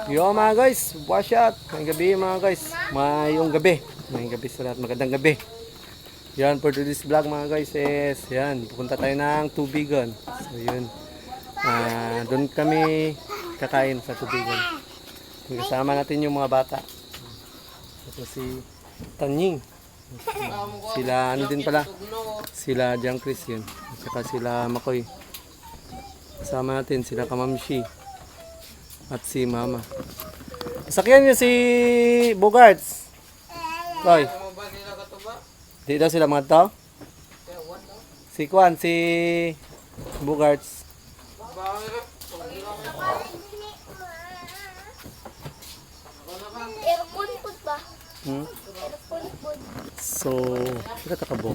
Yo mga guys, wash out. Ngayong gabi mga guys. Mayong gabi. Ngayong gabi sa lahat. Magandang gabi. Yan, for today's vlog mga guys is, yan, pupunta tayo ng Tubigon. So yun. Doon kami kakain sa Tubigon. Kasama natin yung mga bata. Ito si Tanying. Sila, ano din pala? Sila Jang Chris yun. At saka sila Makoy. Kasama natin sila Kamamshi. At si Mama. Sakyan niyo si Bogarts. Koy. Di daw sila mga to? Si Kwan, si Bogarts. Aircon ba? Hmm? Aircon. So, kita takabo.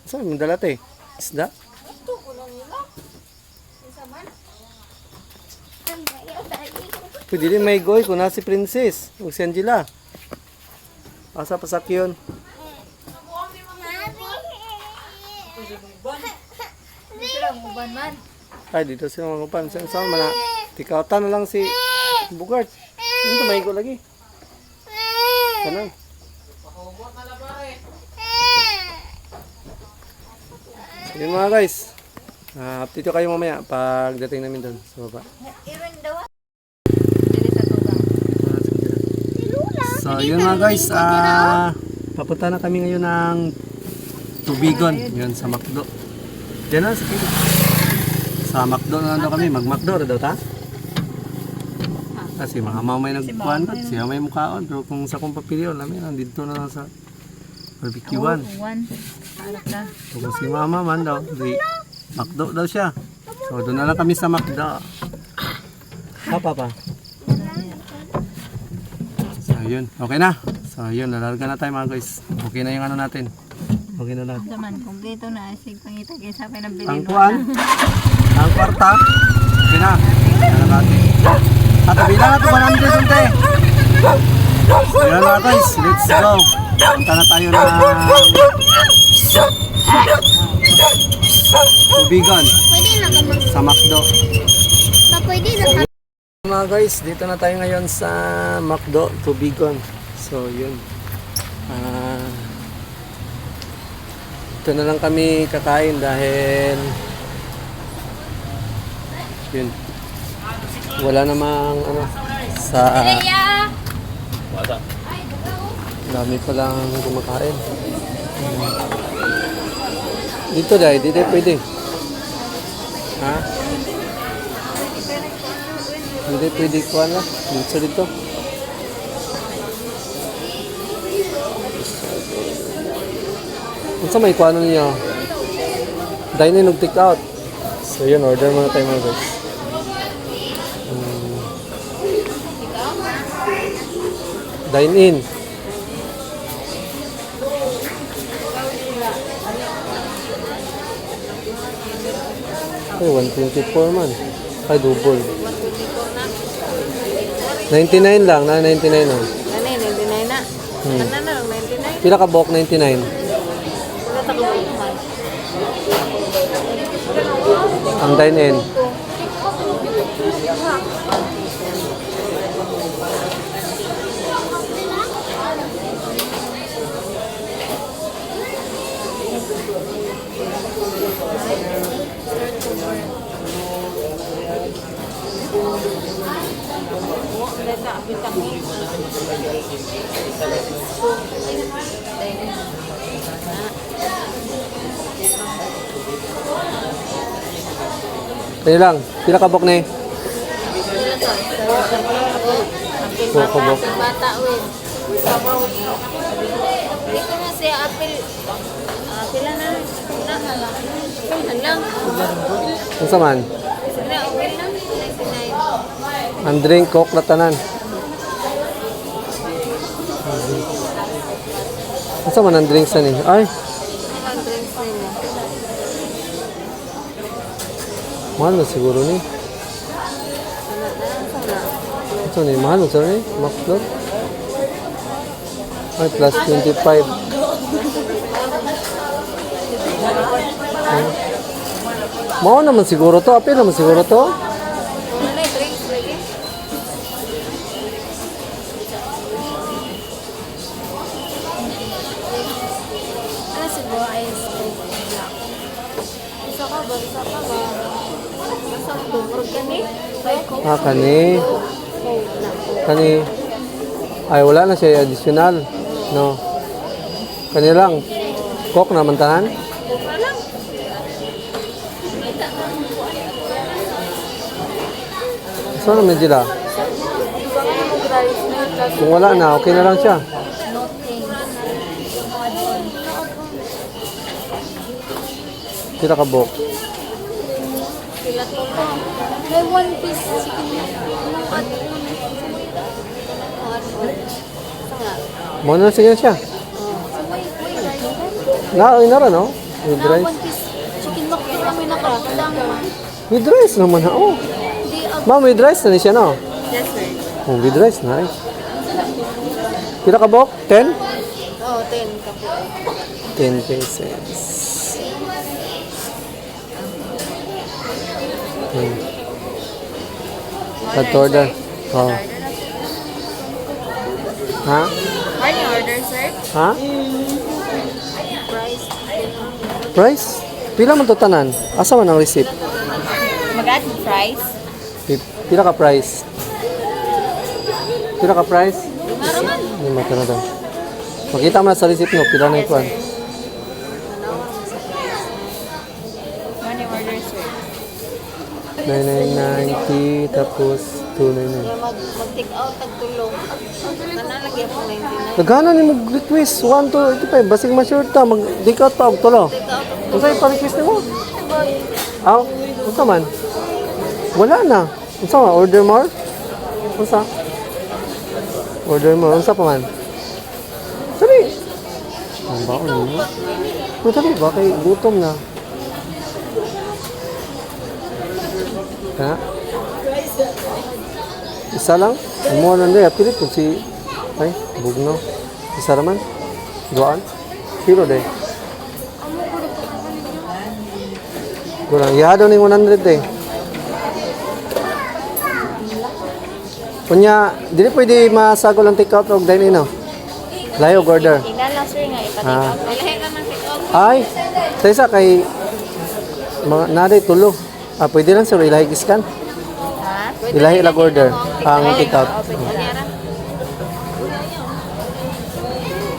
Saan mo dalat eh? Isda? Ito ko lang nila. Isa man. Ang bayaw dali. Pwede rin may goy kung nasi Princess. O si Angela. Asa pasak yun? Sila muban man. Ay, dito sila mga kupan. Saan man na? Tikautan na lang si Bugart. Hindi may go lagi. Kanan. So, yun mga guys. Update ko kayo mamaya pagdating namin doon sa baba. Iron daw. Dili sa tugang. So, yun mga guys. Papunta na kami ngayon ng Tubigon. Yun, sa McDo. Diyan na, sa kilo. Sa McDo na lang daw kami. Mag-McDo na daw ta? Kasi mga mamay nagpuan ko. Siya may mukhaon. Pero kung sa kong papilyo, namin, nandito na lang sa barbecue one. Harap na. So, kung si mama man daw, di McDo daw siya. So, doon na lang kami sa McDo. Pa. So, yun. Okay na. So, yun. Lalarga na tayo mga guys. Okay na yung ano natin. Okay na lahat. Saman, kumpleto na. Sig pangita kayo sa pinabili. Ang kuan, ang kwarta, okay na. Kaya natin. At bilang natin 100 unti. So, yun mga guys. Let's go. Punta na tayo na Tubigon Pwede na ka mag... sa McDo. Pwede na ka... Mga guys, dito na tayo ngayon sa McDo, Tubigon. So, yun. Ito na lang kami kakain dahil yun. Wala namang ano sa dami pa lang kumakain. Dito dahil, dito pwede. Ha? Hindi pwede kuha na. Dito. Kung sa may kuha niya, dine-in og take out. So yun, order muna tayo mga guys. Dine-in. Ay, 124 man. Ay, double. 99 lang, na 99 lang. Ano yun, 99 na. Ano na lang, 99? Pila ka buhok 99? Wala takong man. Ang dine-in. Kaya lang, pila ka buhok na eh? Buhok. Bata, win. Dito na siya, apil. Pila na. Pila lang. Ang saman? Sila, okay lang. 99. Ang drink, coke na tanan. Ang saman ang drinks na niya? Ay, Ang drinks nila. mahal na siguro ni. Ito ni, mahal na siguro ni. McDo. Ay, plus 25. Mao naman siguro to. Apil naman siguro to. Wala, drinks lagi. Ano siguro ice cream? Isa ka ba? Isa ka ba? Basta tungkol ka ni? May coke? Ah, kani. Coke lang. Kani. Ay, wala na siya additional. No. Kani lang. Coke naman tanan. Coke na lang. Saan naman sila? Baka na mag-rice na yung Kung wala na, okay na lang siya. no thanks. Sila ka Bok. Sila to to. May one piece chicken. Anong at Muna na siya siya. Na no? With na rice. one piece chicken lock to kami nakakadang. With rice naman ha. Oh. Hindi Ma'am, with rice na ni siya, no? yes sir. Oh, with rice, nice. Sila ka Bok? 10? Oh, 10 ka po. 10 pesos. At order. Oh. Ha? Money order sir. Ha? Price. Price? Pila man to tanan? Asa man ang receipt? Mag-add price? Pila ka price? Pila ka price? Maraman. Hindi mo na daw. Makita mo na sa receipt mo, pila na ikuan. Money order sir. 9990 tapos 299. Mag-take out tagtulong. Nanalagyan po 99. Nagana ni mo request 1 to 85 basig ma-sure ta mag-dig out pa og tulo. Take out tagtulong. Unsa pa request nimo? Aw, unsa man? Wala na. Unsa man? Order more? Unsa? Order more. Unsa pa man? Sabi. Ang baon mo. Sabi ba kay gutom na. Ha? Isa lang? Mo na nila pilit kung si ay bugno. Isa raman. Duaan. Piro day. Kurang iya daw ning 100 eh. Kunya, dili pwede masagol ang take out og dine in no. Layo order. Tingnan lang sir nga ipa-take Ah. out. Ilahi ka ng take out. Ay, sa isa kay mga naday tulo. Ah, pwede lang sir ilahi scan. Ha? Ilahi lag order. Ang take out.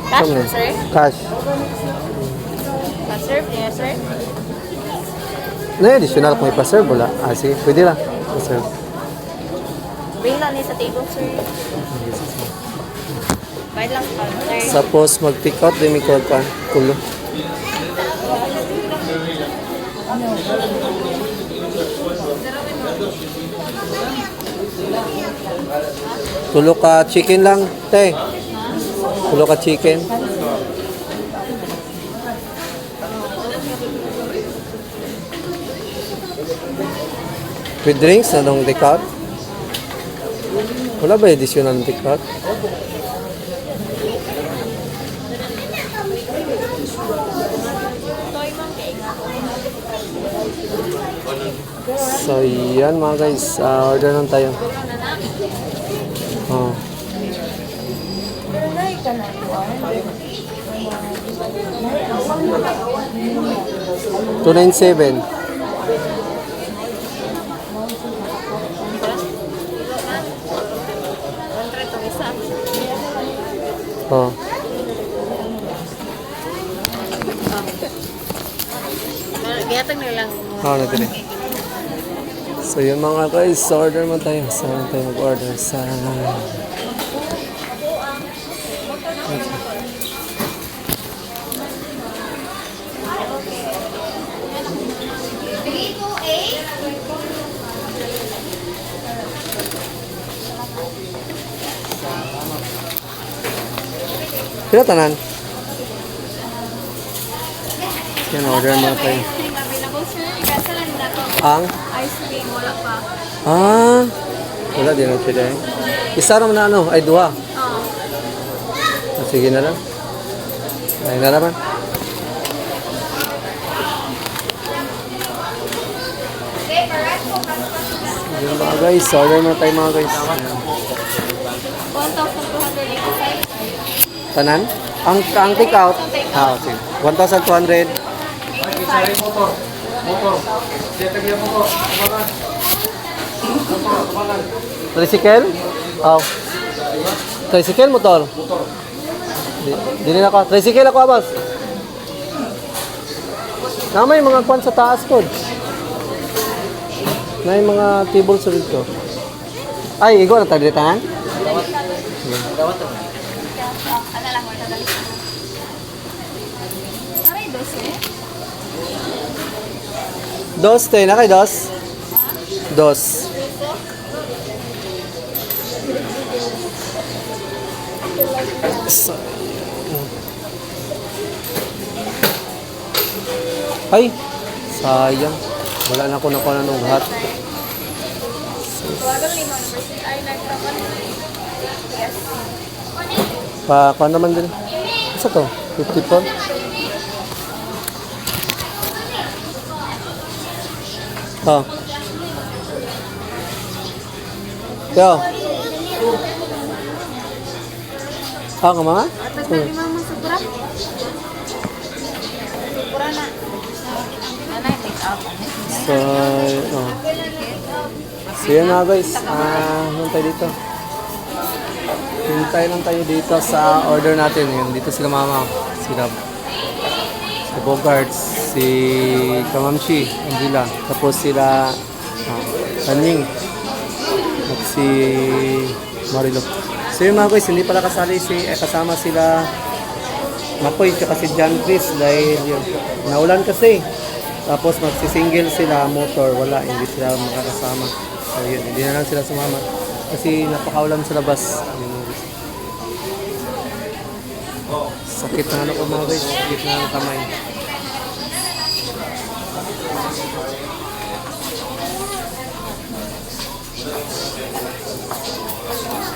Cash mo sir? Cash. Pa-serve niya sir? Na additional kung ipa-serve wala. Ah, sige, pwede lang. Pa-serve. Bring lang ni sa table sir. Bayad lang sa counter. Suppose mag-take out din mi ko pa tulo. Tulo ka chicken lang, te. Tulo ka chicken. With drinks, anong take out? Wala ba additional take out? So, yan mga guys. Order lang tayo. Oh. $297. Oh. Gayatag na lang. Oh, natili. So, yun mga guys. Order man tayo. Saan tayo mag-order? Sa... 328. Pila tanan? Yan, order mo tayo. Ice cream available sir. Ikasa lang na to. Ang? Ice cream wala pa. Ah, wala din ang pwede. Isa naman na ano, ay duha. Oo. Sige na lang. Ay na naman. Yun mga guys, order na tayo mga guys. Ayan. 1,285. Tanan? Ang take out? Ah, okay. 1,200. Tricycle? Oh. Tricycle, motor? Dili na ako. Tricycle ako, boss. Na may mga kwan sa taas ko. Na yung mga table sa dito. Ay, igo na tayo dito, ha? Aray, 12. Dos, tayo na kay dos? Dos. Ay, sayang. Wala na ako nakuha ng lahat. Tawagan ni Ma'am Mercy. Ay, nagtakan. Yes. Pa naman din. Isa to? 54? Oh. Yo. Ah, kemana? Atas na ni Mama Sobra. Sobra na. Nanay, take out. So, oh. So yun na guys. Hintay dito. Hintay lang tayo dito sa order natin. Yun, dito sila mama. Sila si Bogarts, si Kamamshi, Angela. Tapos sila Tanying. At si Marilo. So yun mga guys, hindi pala kasali kasama sila Makoy tsaka si John Chris dahil yun, naulan kasi. Tapos magsisingle sila motor, wala, hindi sila makakasama. So yun, hindi na lang sila sumama. Kasi napakaulan sa labas. Yun, mga guys. Sakit na ano ko mga guys, sakit na ang kamay.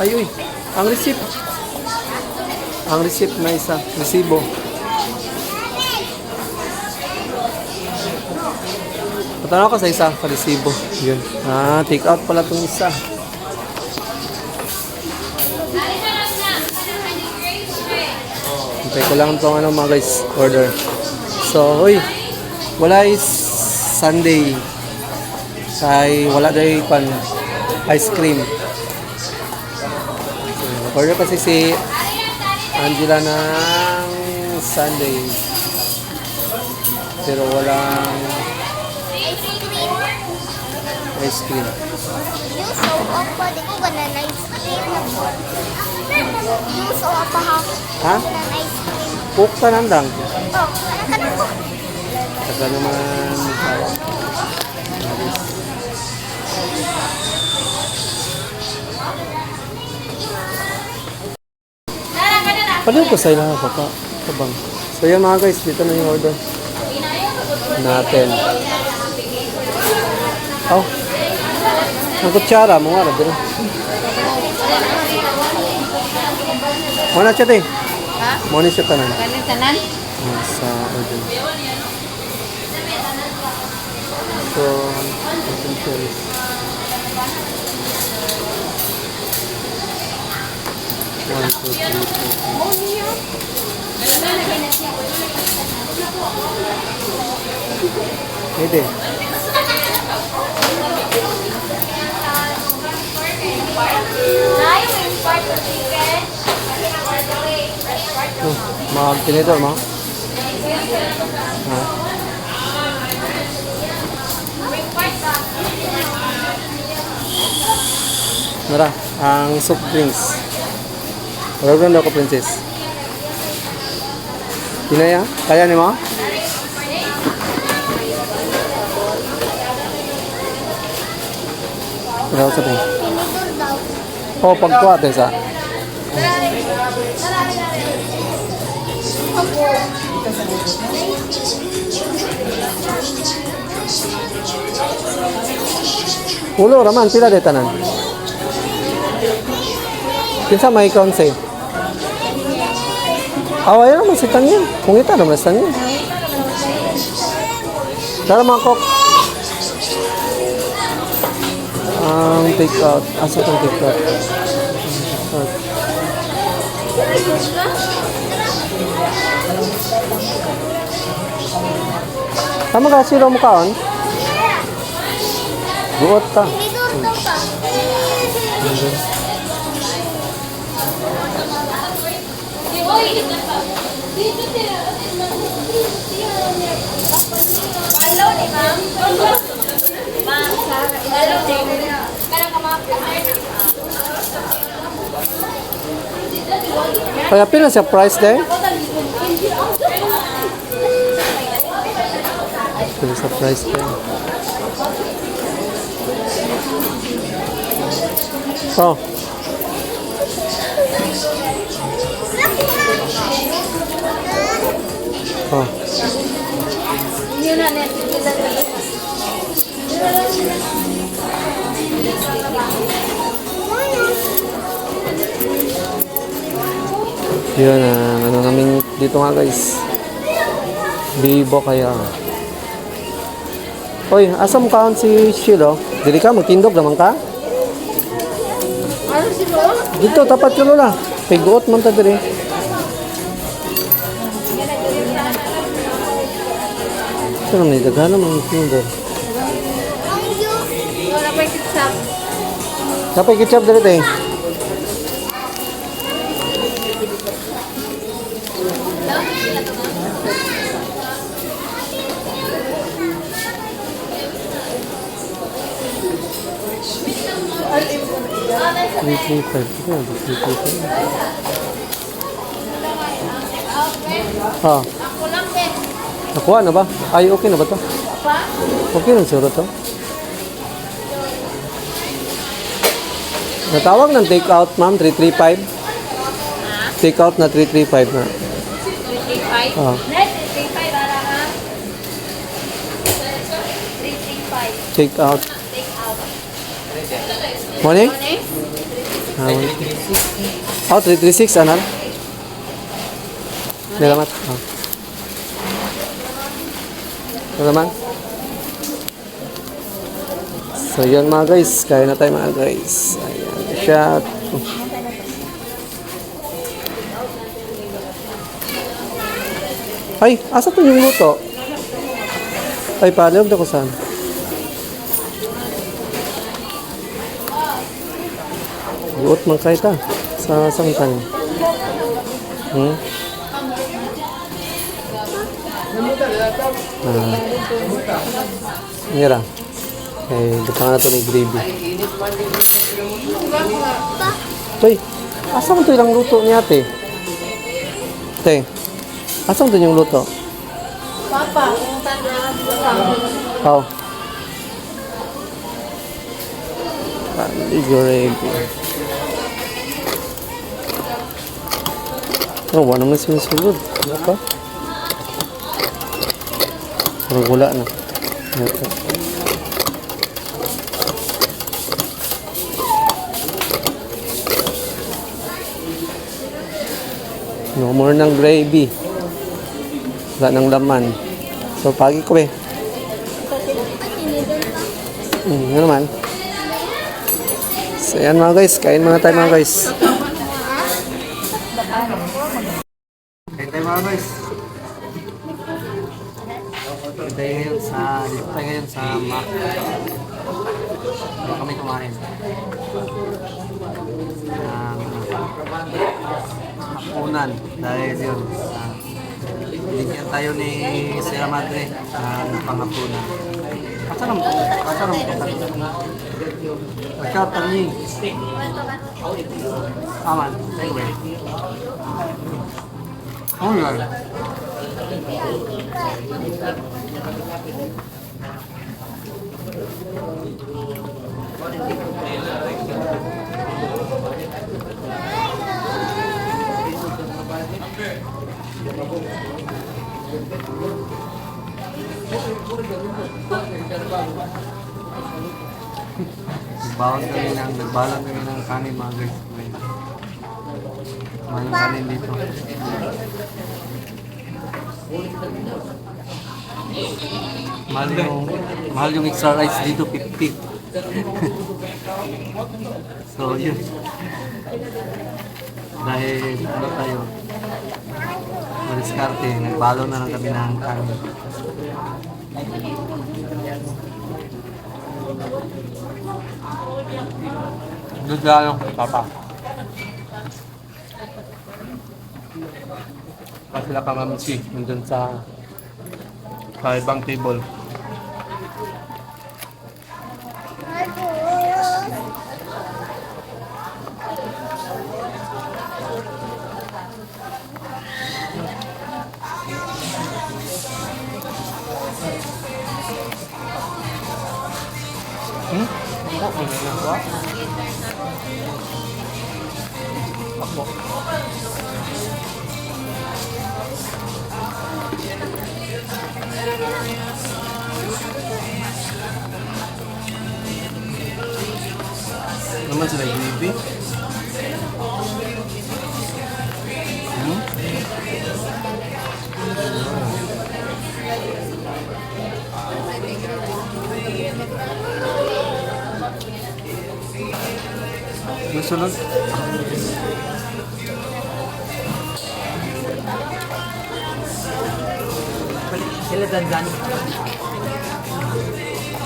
Ay, uy, ang receipt. Ang receipt na isa, resibo. Patanaw ka sa isa, sa resibo. Yun. Take out pala itong isa. Hintay ko lang itong mga guys, order. So, uy, wala is Sunday. Kay wala day pan ice cream. Order kasi si Angela ng Sunday. Pero walang ice cream. Yung so apa, di ko ganun na ice cream. Yung so apa Ha? na ice cream. Coke ka lang. Oh, ano ko? Saka naman paliw ko sa ilaha baka kabang. So yan mga guys, dito na yung order natin. Oh, ang kutsara mo nga dito. Mana siya tayo? Ha? Mana siya tanan? Galing tanan? Sa order. So, essentials. One, two, three, four. Pwede. Mag-tinidor mo? Ha? Nara, ang soft drinks. Order na ako, princess. Pinaya? Kaya ni mo? Ano sa tayo? Tinidor daw. Oh, pagkuha tayo sa. Ulo raman, pila de tanan. Kinsa may konse? Away naman si Tangin. Kung ita naman si Tangin. Tara mga kok. Ang take out. Asa itong take out? Tama ka, sila mo kaon? Buot ka. Dito daw pa. Hello, ni ma'am. Ma'am, hello. Parang Kaya pila sa price there? Pila sa price there? Oh. Oh. yun na net. Yun, ano namin dito nga guys. Bibo kaya. Oy, asa mo kaon si Shilo? Dili ka, magtindog naman ka? Ano si Lo? Dito, tapat ka lola. Piguot man ta diri. Ito naman, daghan naman yung tindog. Wala pa yung kitsak. Kapay ketchup diri tayo. Three, three, five. Ito na, 335. Ah, Ako lang, Ben. nakuha na ba? Ay, okay na ba to? Pa? Okay na siguro to. Natawag ng take out, ma'am, 335. Take out na 335 na. 335? Ah. Net, 335, ara ka? 335. Take out. Take out. Morning? Ano eh? Oh, 336, anal? Salamat. Oh. Salamat. So, yun mga guys. Kaya na tayo mga guys. Ayan. Shot. Ay, asa to yung luto? Ay, paliwag na ko saan. Buot man kayo ta. Sa sangtan. Hmm? Mira. Eh, butang na ito may gravy. Toy, asa mo ito ilang luto niya, ate? Ate, asa mo ito yung luto? Papa, kung tanda ka. Oh. Gravy. Oh, wala naman sinusunod. Wala pa. Parang wala na. Ito. No more ng gravy. Wala ng laman. So, pagi ko eh. Ano naman? So, yan mga guys. Kain muna tayo mga guys. Kain tayo mga guys. Kain tayo ngayon sa Mac. Hindi kami kumain. Hapunan. Dahil yun. Binigyan tayo ni Sierra Madre na panghapunan. Asaram ito. Masyatan niya. Aman. Anyway. Oh, yeah. Nagbalang kami ng kanin mga guys. May kanin dito. Mahal yung extra rice dito, 50. So, yun. Dahil, ano tayo, madiskarte, nagbalo na lang kami ng kanin. Good lang, papa. Kasi sila ka mamsi, nandun sa ibang table. Ako, ano na ba? Ako. Naman sila gravy. Nasunod. Sila dandan.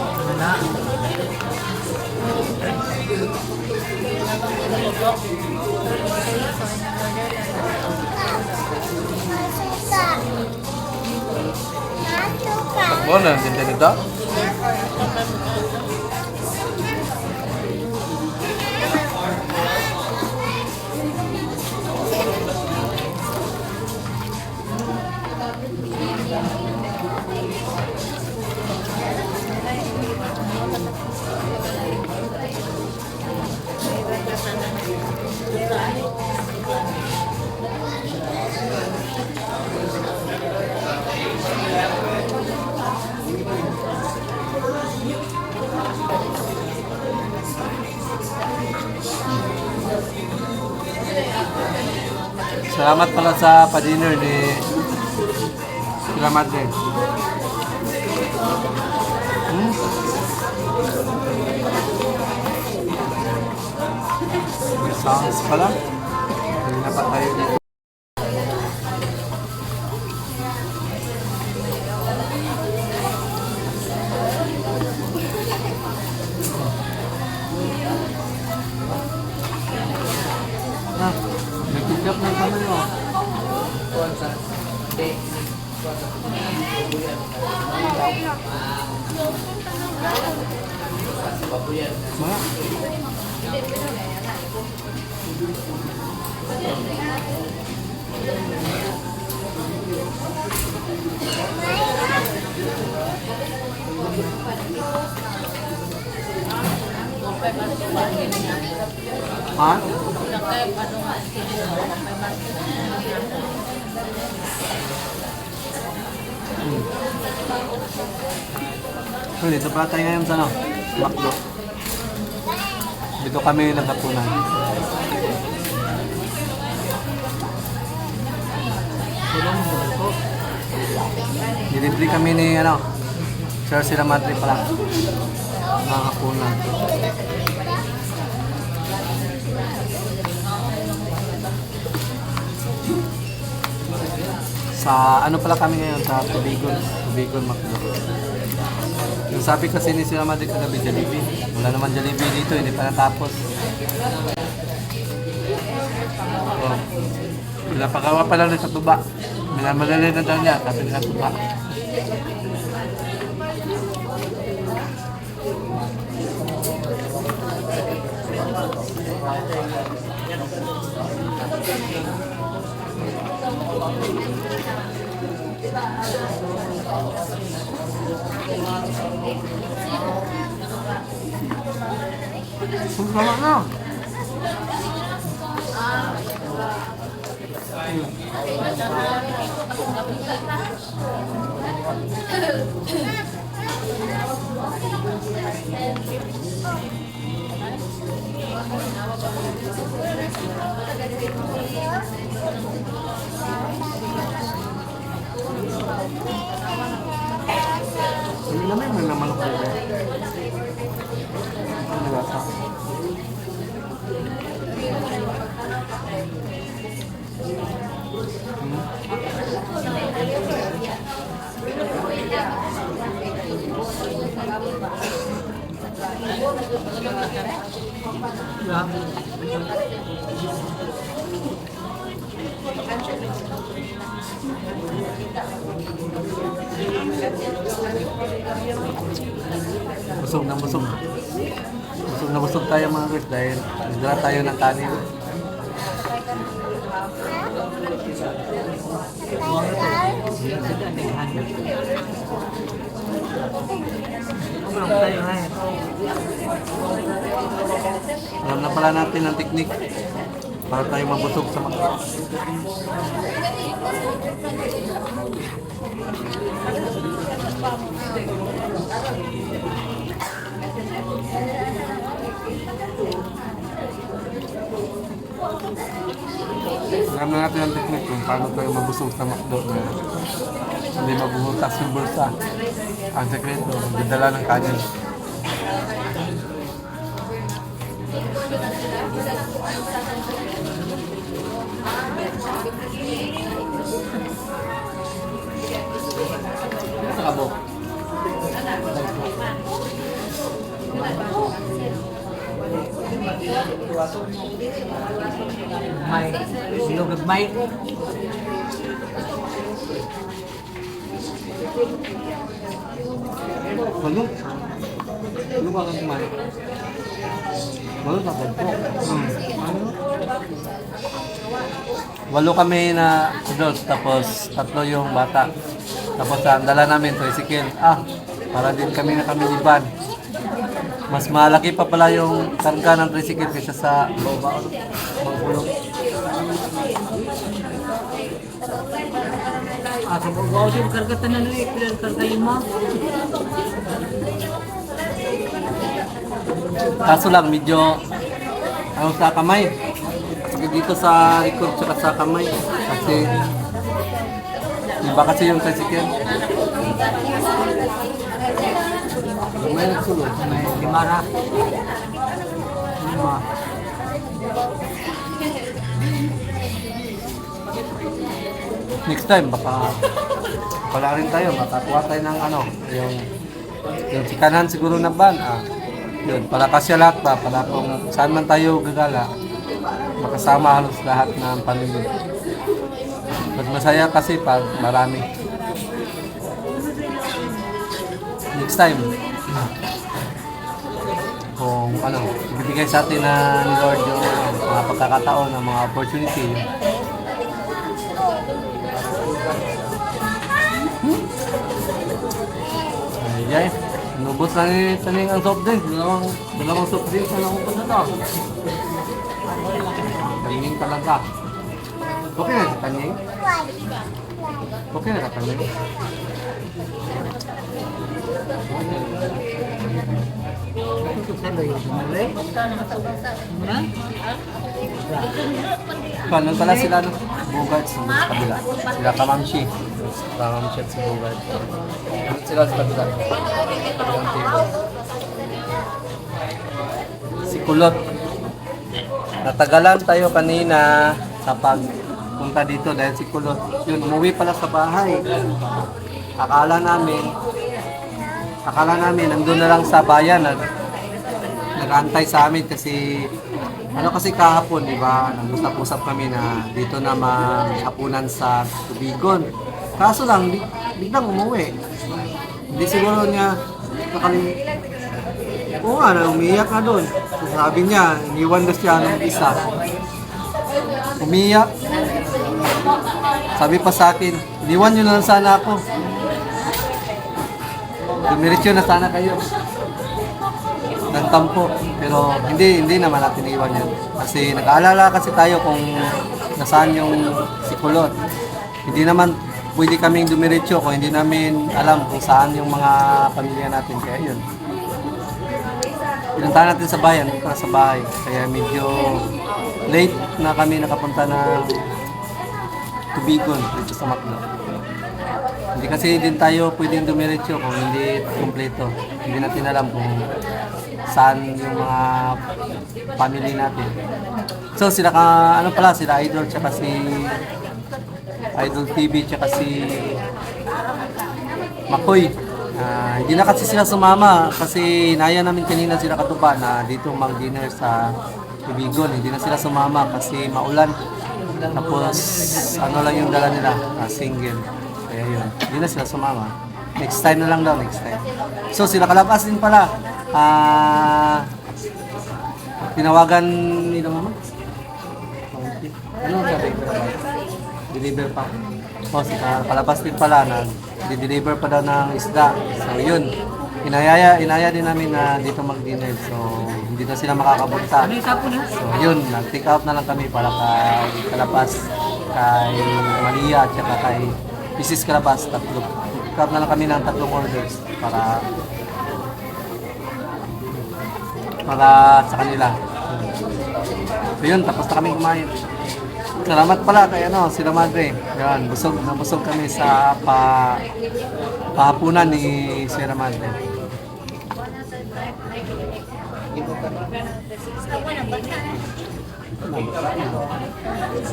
Ano na? Masuka. Masuka. Takbo na, ganda nito. Salamat pala sa pa-dinner ni Salamat din. May sounds pala. Hindi na pa tayo dito. Nagtitap ng kamay mo. Ma? Ha? So, dito pala tayo ngayon sa ano? Macdo. Dito kami naghapunan. Dilibre kami ni ano? Sir Sila Madre pala. Mga hapunan. Sa ano pala kami ngayon? Sa Tubigon Macdo. Yung sabi kasi ni Sila Madre kagabi, Jollibee. Wala naman Jollibee dito, hindi pa natapos. Oh. Pinapagawa pa lang sa tuba. Minamadali na daw niya, sabi nila tuba. Sama na. Hindi naman naman ako. Busog na busog. Busog na busog tayo mga guys dahil nagdala tayo ng kanin. Alam na pala natin ang teknik para tayo mabusog sa mga. Alam na natin ang teknik kung paano tayo mabusog sa McDo na hindi mabuhutas yung bulsa. Ang sekreto, magdadala ng kanin. Sakabo. May silog at may. Walo? Ano ba kang kumain? Walo na po. Walo kami na adults, tapos 3 yung bata. Tapos ang dala namin, tricycle. Para din kami nakaminiban. Mas malaki pa pala yung karga ng tricycle kaysa sa baon. Magulong. Sa babaw yung kargatan na nila, pilang karga yung ma. Kaso lang, medyo sa kamay. Kasi dito sa likod tsaka sa kamay. Kasi iba kasi yung tricycle. May nagsulod. May limara. Lima. Next time, baka wala rin tayo. Baka kuha tayo ng yung sikanan siguro na ban. Yun, para kasya lahat ba? Para kung saan man tayo gagala, makasama halos lahat ng pamilya. Mas masaya kasi pag marami. Next time, kung ibibigay sa atin na ni Lord yung mga pagkakataon, ng mga opportunity. Ay, nubos na ni Taning ang soft drinks. Dalawang soft drinks na nakupad na to. Taning talaga. Okay na si Taning? Okay na ka Taning? Kanon pala sila Bugard sa kabila. Sila Kamamshi. Kamamshi at si Bugard. Sila sa kabila. Si Kulot. Natagalan tayo kanina sa pagpunta dito dahil si Kulot. Yun, umuwi pala sa bahay. Akala namin nandun na lang sa bayan. Nag-antay sa amin kasi kasi kahapon, di ba? Nag-usap-usap kami na dito na maghapunan sa Tubigon. Kaso lang, biglang umuwi. Hindi siguro niya oo nga, umiyak na doon. Sabi niya, iniwan na siya ng isa. Umiyak. Sabi pa sa akin, iniwan niyo na lang sana ako. Dumiretso na sana kayo. Nagtampo. Pero hindi naman natin iwan yan. Kasi nag-aalala kasi tayo kung nasaan yung si Kulot. Hindi naman pwede kaming dumiretso kung hindi namin alam kung saan yung mga pamilya natin. Kaya yun. Pinuntahan natin sa bayan, para sa bahay. Kaya medyo late na kami nakapunta ng Tubigon dito sa McDo. Hindi kasi din tayo pwedeng dumiretso kung hindi kompleto. Hindi natin alam kung saan yung mga family natin. So sila sila Idol tsaka si Idol TV tsaka si Makoy. Hindi na kasi sila sumama kasi inaya namin kanina sila katupa na dito mag-dinner sa Ibigon. Hindi na sila sumama kasi maulan. Tapos ano lang yung dala nila, single. Kaya yun, hindi na sila sumama. Next time na lang daw, next time. So sila Kalabas din pala. Tinawagan nila mama? Ano sabi ko naman? Deliver pa. O, si Kalabas din pala na di-deliver pa daw ng isda. So yun, inaya din namin na dito mag-dinner. So hindi na sila makakapunta. So yun, nag-take out na lang kami para kay Kalabas, kay Maria, at saka kay Mrs. Kalabas. Tatlo. Take out na lang kami ng 3 orders para sa kanila. So yun, tapos na kami kumain. Salamat pala kay sila Madre. Yan, busog kami sa pahapunan ni Sierra Madre.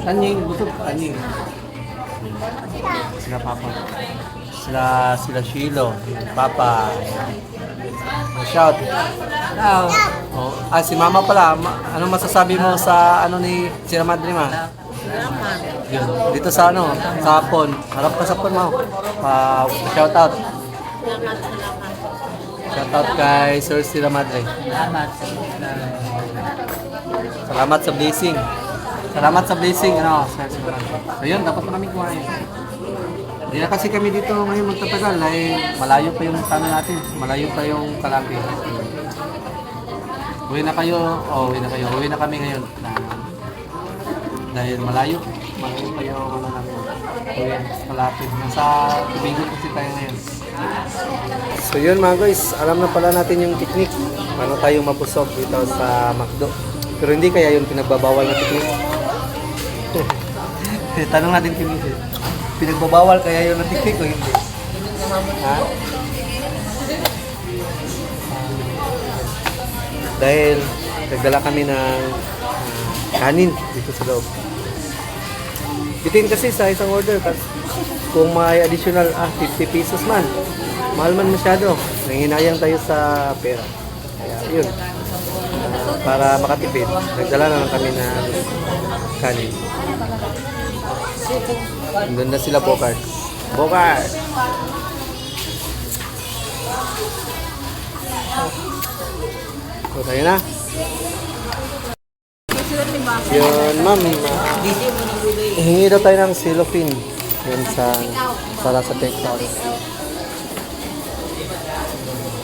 Tanying, busog, tanying. Sila Papa. Sila Shilo, Papa. Shout. Si Mama pala. Ano masasabi mo sa ni Sierra Madre, ma? Yun. Dito sa sa Hapon. Harap ka sa Hapon, ma. Shout out. Shout out kay Sir Sierra Madre. Salamat sa blessing. Salamat sa blessing, Sir Sierra Madre. So yun, dapat na kami kumain. Hindi na kasi kami dito ngayon magtatagal malayo pa yung natin. Malayo pa yung Kalaki. Uwi na kayo. Uwi na kami ngayon. Dahil malayo pa yung namin. Uwi, kalapit. Nasa Ibigon kasi tayo ngayon. So yun mga guys, alam na pala natin yung technique. Paano tayo mapusog dito sa McDo. Pero hindi kaya yung pinagbabawal na technique. Tanong natin kung pinagbabawal kaya yun na technique o hindi? Ha? Dahil nagdala kami ng kanin dito sa loob. Bitin kasi sa isang order. Kung may additional 50 pesos man, mahal man masyado. Nanginayang tayo sa pera. Kaya yun. Para makatipid, nagdala na lang kami ng kanin. Doon na sila Bogart. Bogart! So, tayo na. Yun, ma'am. Hingi daw tayo ng cellophane. Yun para sa take-out.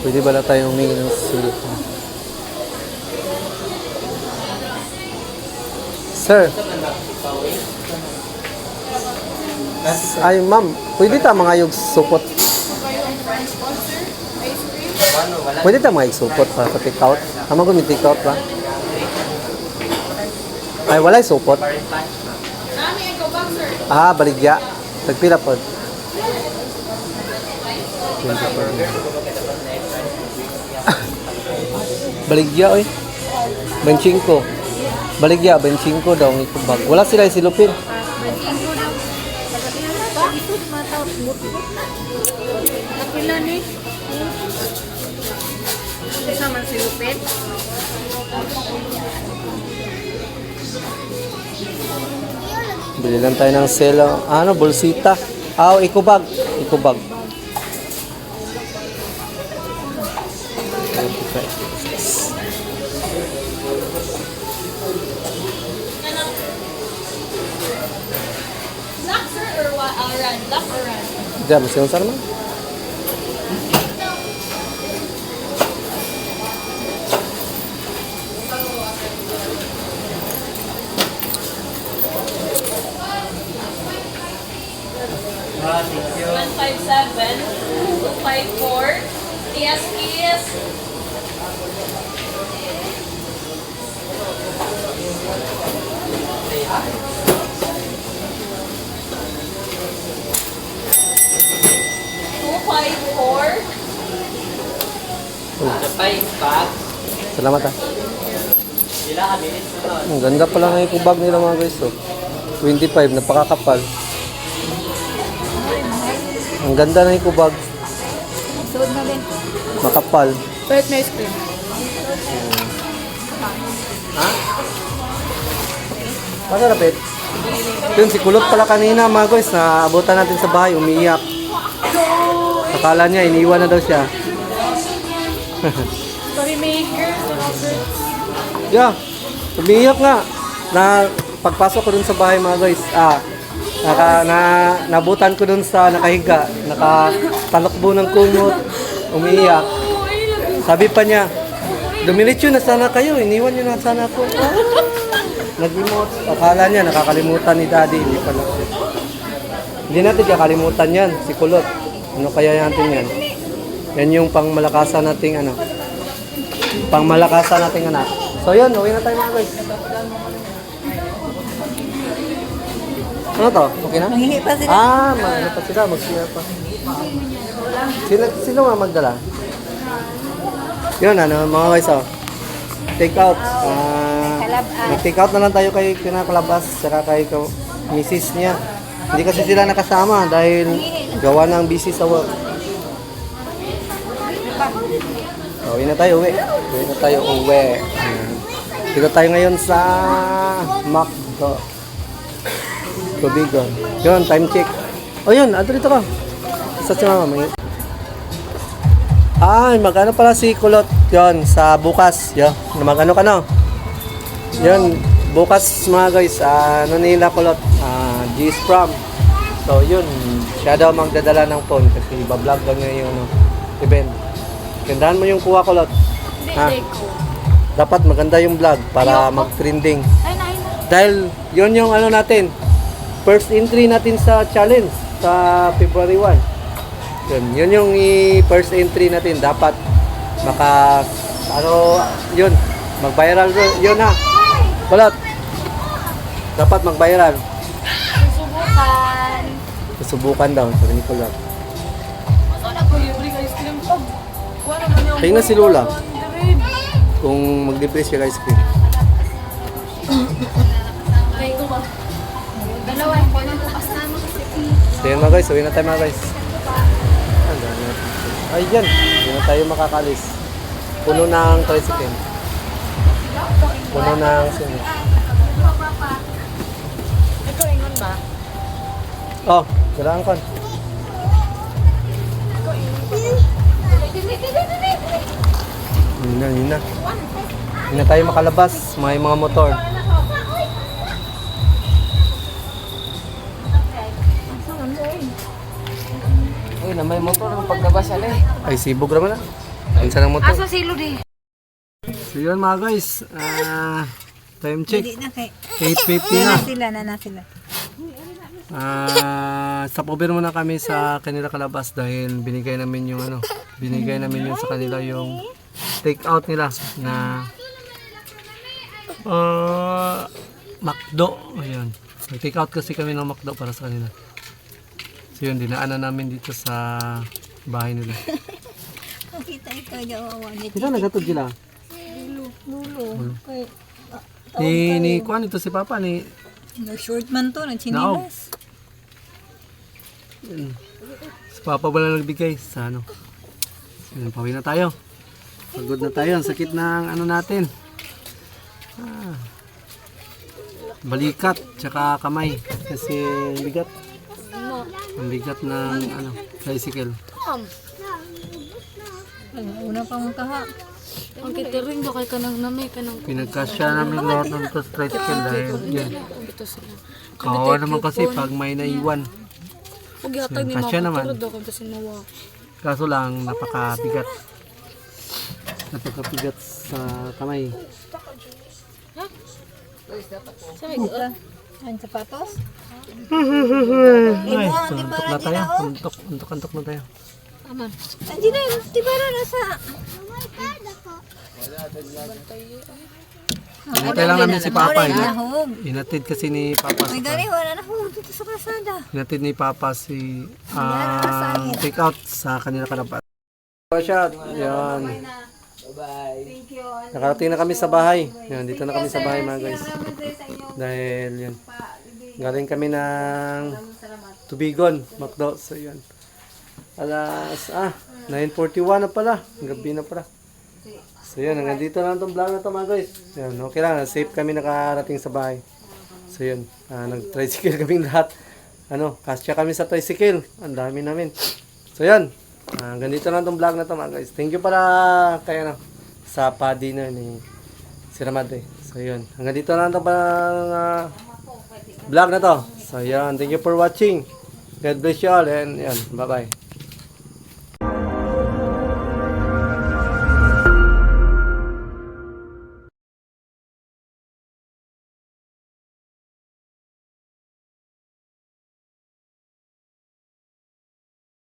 Pwede ba na tayong humingi ng cellophane? Sir. Ay, ma'am. Pwede tama nga yung supot. Pwede tama nga yung supot para sa take-out. Tama ko may take-out ba? Ay, wala yung supot. Baligya. Tagpila po. Baligya, oy. Benching ko. Baligya, benching ko daw. Wala sila yung silupin. Nakila ni. Sama si Lupit. Bili lang tayo ng selo. Bolsita. Ikubag. Ikubag. Black sir or what? Red. Black or red? Diyan, masih usar man. One 157 254 TSKs. Salamat ha. Ang ganda pala ng ikubag nila mga guys. 25, napakakapal. Ang ganda ng ikubag. Suod na din. Makapal. Wait, may ice cream. Ha? Masarapit. Yun, si Kulot pala kanina mga guys, na abutan natin sa bahay, umiiyak. Akala niya, iniwan na daw siya. Story maker. Yeah, umiiyak nga. Na pagpasok ko dun sa bahay mga guys, nabutan ko dun sa nakahiga, nakatalokbo ng kumot, umiiyak. Sabi pa niya, dumiretso na sana kayo, iniwan niyo na sana ako. Nag-remote. Akala niya, nakakalimutan ni Daddy, hindi pala. Hindi natin kakalimutan yan, si Kulot. Ano kaya natin yan? Yan yung pangmalakasan nating ano. Pangmalakasan nating anak. So yun, uwi na tayo mga guys. Ano to? Okay na? Nangihi pa sila. Ano pa sila? Mag-share pa. Sino nga magdala? Yun, mga guys, take out. Nag-take out na lang tayo kay Kinakalabas, saka kay misis niya. Hindi kasi sila nakasama dahil gawa ng busy sa work. Uwi na tayo, uwi. Ayan. Dito tayo ngayon sa McDo. Tubigon. Yun, time check. O yun, dito ka. Sa si mama, mag-ano pala si Kulot. Yun, sa bukas. Yun, mag-ano ka na. Yun, bukas mga guys, nila Kulot. G's Prom. So yun, siya daw magdadala ng phone kasi iba-vlog daw niya yung event. Gandahan mo yung kuha Kulot. Ha? Dapat maganda yung vlog para mag-trending. Dahil yun yung ano natin, first entry natin sa challenge sa February 1. Yun yung first entry natin. Dapat mag-viral yun ha. Kulot. Dapat mag-viral. Susubukan daw, sabi ni Kulot. Tingnan si Lola. Kung mag-depress siya ice cream. So yun mga guys, uwi na tayo mga guys. Ay dyan, hindi na tayo makakalis. Puno ng tricycle. Puno ng sino. Ito, ingon ba? Oh, kailangan ko. Yun na. Hindi na tayo makalabas. May mga motor. Uy, na may motor ng paglabas yan eh. Ay, sibog naman na. Ansa ng motor. Asa silo di? So yun mga guys. Time check. Na kay. 8:50 na. Na sila. Stop over muna kami sa kanila kalabas dahil binigay namin yung sa kanila yung take out nila na McDo. Ayun. Nag-take out kasi kami ng McDo para sa kanila. So yun, dinaanan namin dito sa bahay nila. Kita ito jawawan ni Sila nagatod sila. Lulo. Ni kuan ito si Papa ni Short man to, nagchinilas. si Papa wala nagbigay sa ano. Yun, pauwi na tayo. Pagod na tayo. Ang sakit ng ano natin. Balikat, tsaka kamay. Kasi bigat. Ang bigat ng ano, tricycle. Una pa mong kaha. Ang catering do kay kanang namay kanang Pinagkasya namin lahat ng tricycle dahil yun. ito sila. Kawawa naman kasi pag may naiwan. Ug gihatag ni Kasya mama naman. pero do kay sinawa. Kaso lang, napakabigat. Napakabigat sa kamay. Ang sapatos? Ay, suntok na tayo. Untok na tayo. Aman. Andiyan na, di ba na nasa... Hinatay lang namin si Papa. Nahog. Hinatid kasi ni Papa. May gani, wala na hog dito sa kalsada. Hinatid ni Papa si take out sa kanila kalapat. Shot. Yan. Nakarating na kami sa bahay. Yan, dito na kami sa bahay mga guys. Dahil yan. Galing kami ng Tubigon, McDo. So yan. 9:41 na pala. Gabi na pala. So yun, hanggang dito na itong vlog na to mga guys. Yan, okay lang, safe kami nakarating sa bahay. So yun, nag-tricycle kaming lahat. Kasya kami sa tricycle. Ang dami namin. So yun, hanggang dito na itong vlog na to mga guys. Thank you pala kay sa pa-dinner ni Sir Madre. So yun, hanggang dito na itong vlog na to. So yun, thank you for watching. God bless you all and yan, bye bye.